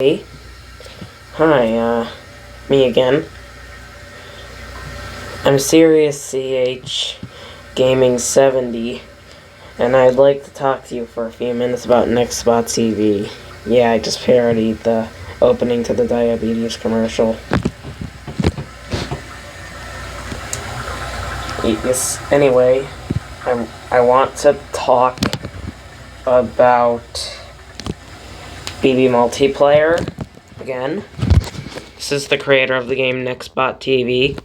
Hi, me again. I'm Serious CH Gaming 70, and I'd like to talk to you for a few minutes about Nextbot TV. Yeah, I just parodied the opening to the diabetes commercial. Yes, anyway, I want to talk about BB Multiplayer again. This is the creator of the game Nextbot TV.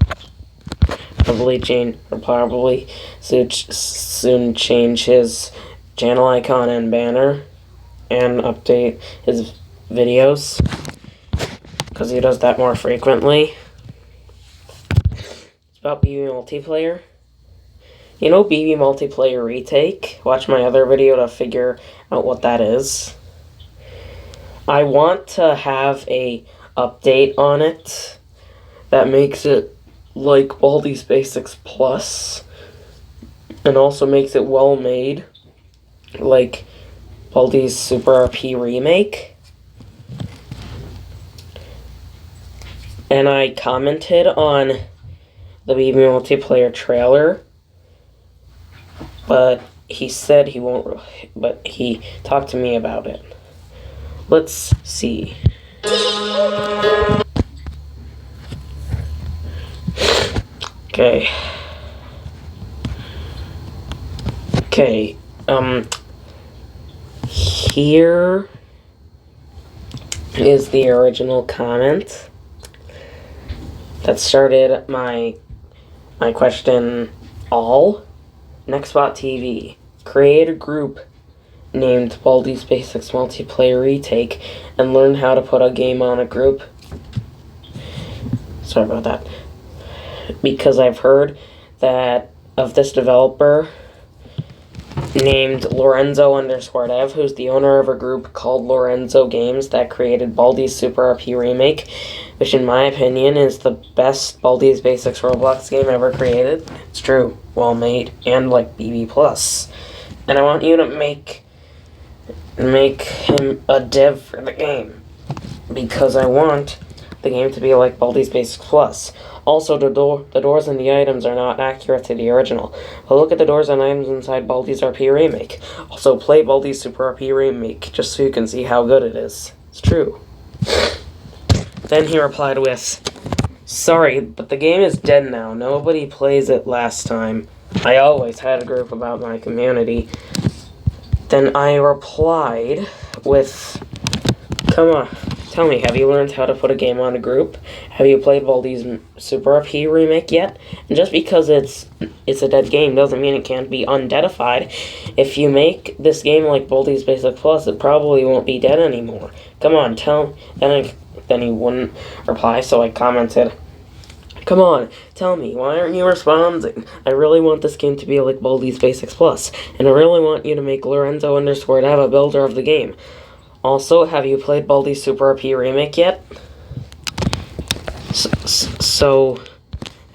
Probably soon change his channel icon and banner and update his videos because he does that more frequently. It's about BB Multiplayer. You know BB Multiplayer Retake? Watch my other video to figure out what that is. I want to have a update on it that makes it like Baldi's Basics Plus and also makes it well made, like Baldi's Super RP Remake. And I commented on the BB Multiplayer trailer, but he said he won't, but he talked to me about it. Let's see. Okay. Here is the original comment that started my question. Nextbot TV. Create a group named Baldi's Basics Multiplayer Retake and learn how to put a game on a group. Sorry about that. Because I've heard that of this developer named Lorenzo_Dev, who's the owner of a group called Lorenzo Games that created Baldi's Super RP Remake, which in my opinion is the best Baldi's Basics Roblox game ever created. It's true, well made, and like BB Plus. And I want you to make him a dev for the game, because I want the game to be like Baldi's Basics Plus. Also, the doors and the items are not accurate to the original, but look at the doors and items inside Baldi's RP Remake. Also, play Baldi's Super RP Remake, just so you can see how good it is. It's true. Then he replied with, "Sorry, but the game is dead now. Nobody plays it last time. I always had a group about my community." Then I replied with, "Come on, tell me, have you learned how to put a game on a group? Have you played Baldi's Super RP Remake yet? And just because it's a dead game doesn't mean it can't be undeadified. If you make this game like Baldi's Basic Plus, it probably won't be dead anymore. Come on, tell..." Then he wouldn't reply, so I commented, "Come on, tell me, why aren't you responding? I really want this game to be like Baldi's Basics Plus, and I really want you to make Lorenzo_Dev a builder of the game. Also, have you played Baldi's Super RP Remake yet?" So,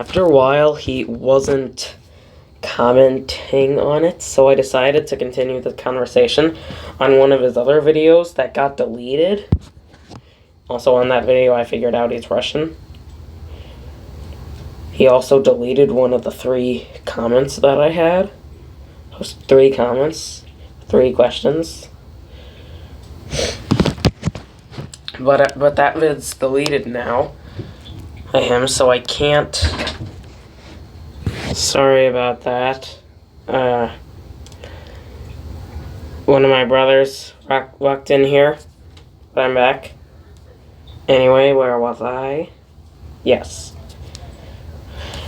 after a while, he wasn't commenting on it, so I decided to continue the conversation on one of his other videos that got deleted. Also, on that video, I figured out he's Russian. He also deleted one of the 3 comments that I had. Those 3 comments, 3 questions. But that vid's deleted now by him, so I can't. Sorry about that. One of my brothers walked in here, but I'm back. Anyway, where was I? Yes.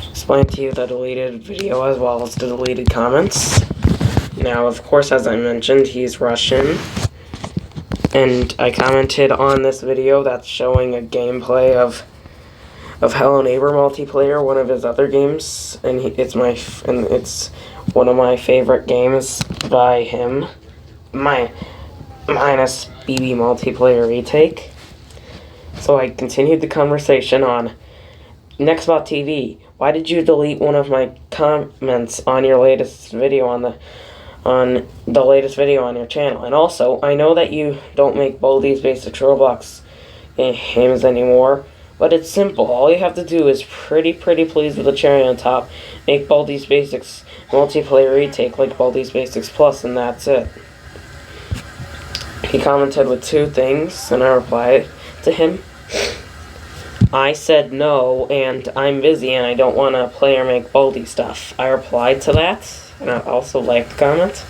Explain to you the deleted video as well as the deleted comments. Now, of course, as I mentioned, he's Russian. And I commented on this video that's showing a gameplay of Hello Neighbor Multiplayer, one of his other games, and it's one of my favorite games by him. Minus BB Multiplayer Retake. So I continued the conversation on Nextbot TV. Why did you delete one of my comments on your latest video on the latest video on your channel? And also, I know that you don't make Baldi's Basics Roblox games anymore. But it's simple. All you have to do is pretty please with the cherry on top. Make Baldi's Basics multiplayer retake like Baldi's Basics Plus, and that's it. He commented with 2 things, and I replied to him. I said no, and I'm busy, and I don't want to play or make Baldi stuff. I replied to that, and I also liked the comment.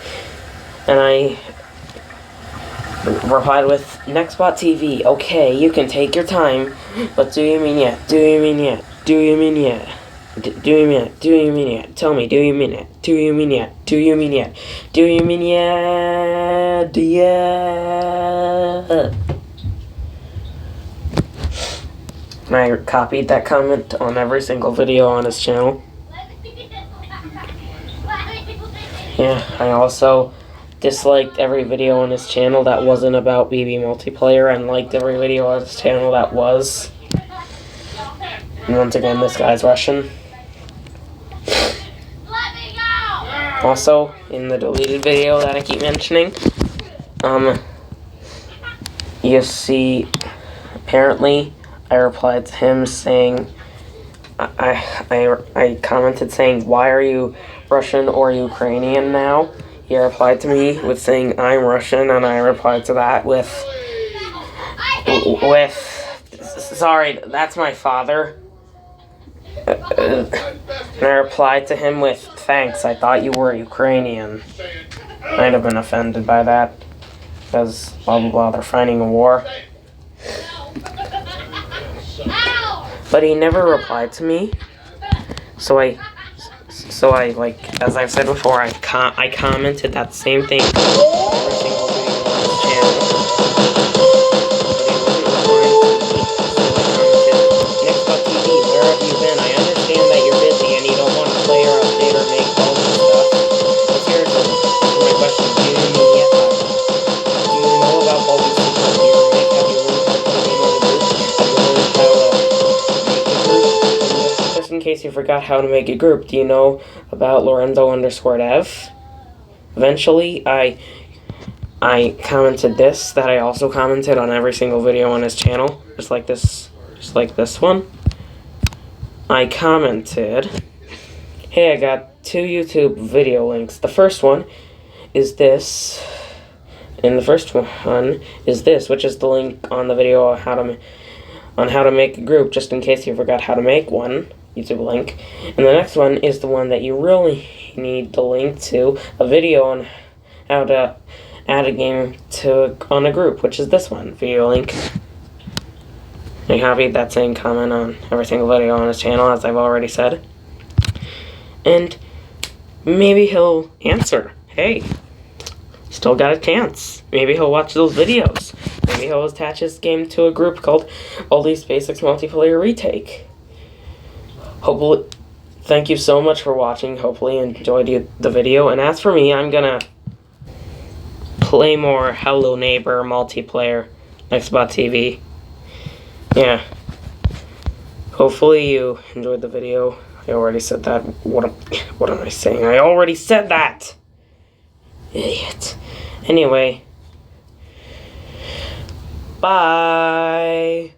And I replied with, Nextbot TV, okay, you can take your time, but do you mean yet? Do you mean yet? Do you mean yet? Do you mean yet? Do you mean yet? Tell me, do you mean it? Do you mean yet? Do you mean yet? Do you mean yet? Do ya? And I copied that comment on every single video on his channel. Yeah, I also disliked every video on his channel that wasn't about BB multiplayer, and liked every video on his channel that was. And once again, this guy's Russian. Also, in the deleted video that I keep mentioning, you see, apparently, I replied to him saying, I commented saying, why are you Russian or Ukrainian now? He replied to me with saying, I'm Russian, and I replied to that with, sorry, that's my father. And I replied to him with, thanks, I thought you were Ukrainian. Might have been offended by that, because blah blah blah, they're fighting a war. But he never replied to me, so I like, as I've said before, I commented that same thing every single video on his channel. But he wasn't replying to me, so I commented, Nextbot TV, where have you been? I understand that you're busy and you don't want to play or update or make all this stuff. But seriously, answer my question, do you mean yet? Do you know about all these things that you make? Have you learned how to play game on the group? Have you learned how to make a group? Just in case you forgot how to make a group, do you know about Lorenzo_dev? Eventually, I commented this, that I also commented on every single video on his channel, just like this one. I commented, hey, I got 2 YouTube video links. The first one is this, and the first one is this, which is the link on the video on how to make a group, just in case you forgot how to make one. YouTube link. And the next one is the one that you really need the link to, a video on how to add a game on a group, which is this one, video link. I copied that same comment on every single video on his channel, as I've already said. And maybe he'll answer, hey, still got a chance. Maybe he'll watch those videos. Maybe he'll attach his game to a group called Baldi's Basics Multiplayer Retake. Hopefully, thank you so much for watching. Hopefully you enjoyed the video. And as for me, I'm gonna play more Hello Neighbor multiplayer, Nextbot TV. Yeah. Hopefully you enjoyed the video. I already said that. What am I saying? I already said that! Idiot. Anyway. Bye!